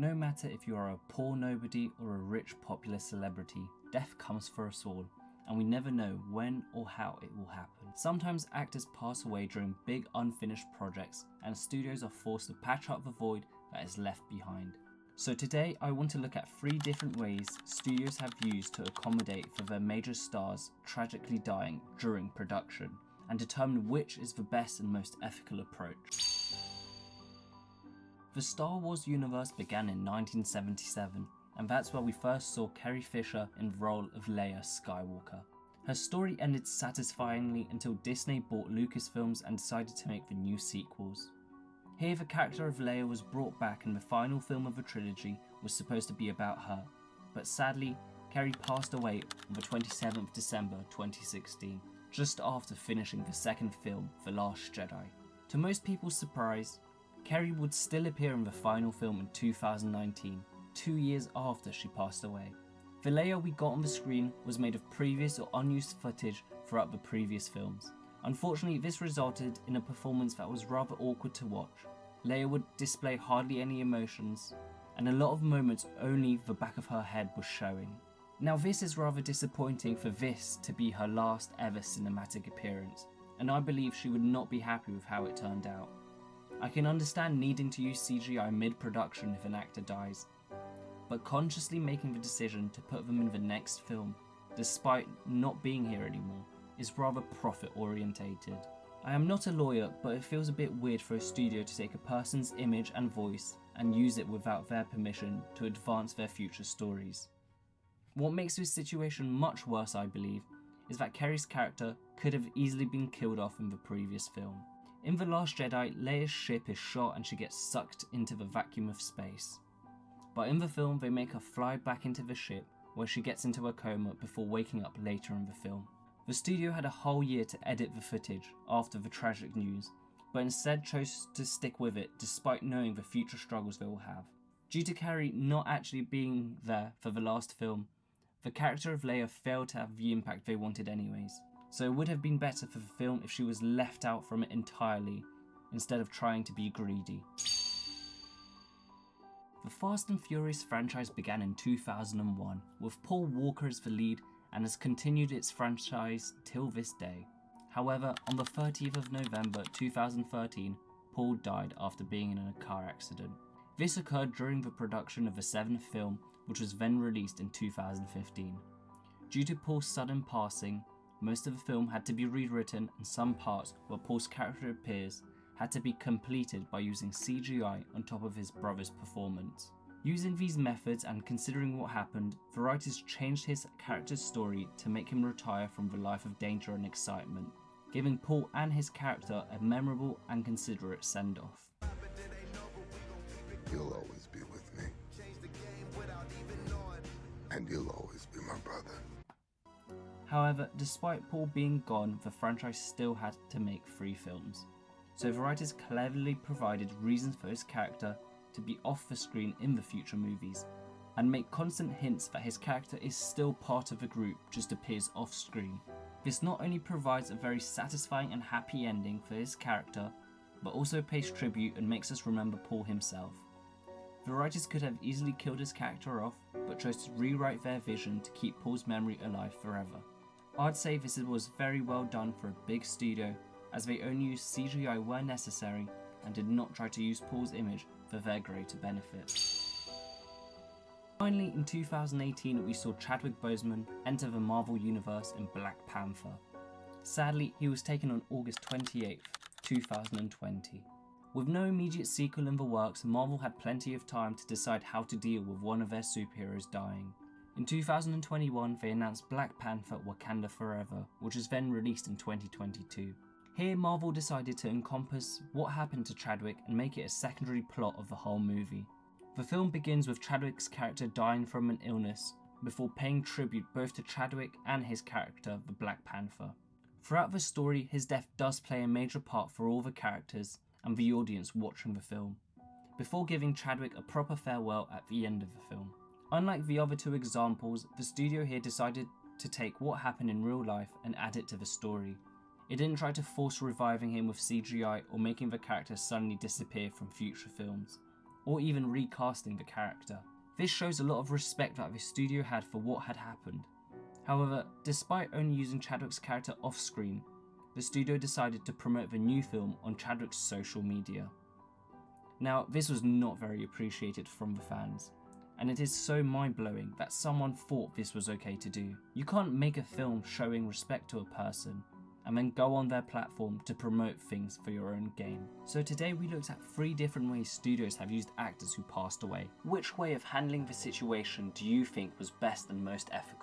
No matter if you are a poor nobody or a rich popular celebrity, death comes for us all, and we never know when or how it will happen. Sometimes actors pass away during big unfinished projects, and studios are forced to patch up the void that is left behind. So today I want to look at 3 different ways studios have used to accommodate for their major stars tragically dying during production, and determine which is the best and most ethical approach. The Star Wars universe began in 1977, and that's where we first saw Carrie Fisher in the role of Leia Skywalker. Her story ended satisfyingly until Disney bought Lucasfilms and decided to make the new sequels. Here the character of Leia was brought back, and the final film of the trilogy was supposed to be about her, but sadly Carrie passed away on the 27th December 2016, just after finishing the second film, The Last Jedi. To most people's surprise, Carrie would still appear in the final film in 2019, 2 years after she passed away. The Leia we got on the screen was made of previous or unused footage throughout the previous films. Unfortunately, this resulted in a performance that was rather awkward to watch. Leia would display hardly any emotions, and a lot of moments only the back of her head was showing. Now this is rather disappointing for this to be her last ever cinematic appearance, and I believe she would not be happy with how it turned out. I can understand needing to use CGI mid-production if an actor dies, but consciously making the decision to put them in the next film, despite not being here anymore, is rather profit-orientated. I am not a lawyer, but it feels a bit weird for a studio to take a person's image and voice and use it without their permission to advance their future stories. What makes this situation much worse, I believe, is that Carrie's character could have easily been killed off in the previous film. In The Last Jedi, Leia's ship is shot and she gets sucked into the vacuum of space. But in the film, they make her fly back into the ship, where she gets into a coma before waking up later in the film. The studio had a whole year to edit the footage after the tragic news, but instead chose to stick with it despite knowing the future struggles they will have. Due to Carrie not actually being there for the last film, the character of Leia failed to have the impact they wanted anyways. So it would have been better for the film if she was left out from it entirely, instead of trying to be greedy. The Fast and Furious franchise began in 2001, with Paul Walker as the lead, and has continued its franchise till this day. However, on the 30th of November 2013, Paul died after being in a car accident. This occurred during the production of the 7th film, which was then released in 2015. Due to Paul's sudden passing, most of the film had to be rewritten, and some parts where Paul's character appears had to be completed by using CGI on top of his brother's performance. Using these methods and considering what happened, the writers changed his character's story to make him retire from the life of danger and excitement, giving Paul and his character a memorable and considerate send-off. You'll always be with me. And you'll always be my brother. However, despite Paul being gone, the franchise still had to make 3 films. So the writers cleverly provided reasons for his character to be off the screen in the future movies, and make constant hints that his character is still part of the group, just appears off screen. This not only provides a very satisfying and happy ending for his character, but also pays tribute and makes us remember Paul himself. The writers could have easily killed his character off, but chose to rewrite their vision to keep Paul's memory alive forever. I'd say this was very well done for a big studio, as they only used CGI where necessary and did not try to use Paul's image for their greater benefit. Finally, in 2018 we saw Chadwick Boseman enter the Marvel Universe in Black Panther. Sadly, he was taken on August 28th, 2020. With no immediate sequel in the works, Marvel had plenty of time to decide how to deal with one of their superheroes dying. In 2021, they announced Black Panther Wakanda Forever, which was then released in 2022. Here, Marvel decided to encompass what happened to Chadwick and make it a secondary plot of the whole movie. The film begins with Chadwick's character dying from an illness, before paying tribute both to Chadwick and his character, the Black Panther. Throughout the story, his death does play a major part for all the characters and the audience watching the film, before giving Chadwick a proper farewell at the end of the film. Unlike the other 2 examples, the studio here decided to take what happened in real life and add it to the story. It didn't try to force reviving him with CGI or making the character suddenly disappear from future films. or even recasting the character. This shows a lot of respect that the studio had for what had happened. However, despite only using Chadwick's character off-screen, the studio decided to promote the new film on Chadwick's social media. Now, this was not very appreciated from the fans, and it is so mind-blowing that someone thought this was okay to do. You can't make a film showing respect to a person and then go on their platform to promote things for your own gain. So today we looked at 3 different ways studios have used actors who passed away. Which way of handling the situation do you think was best and most ethical?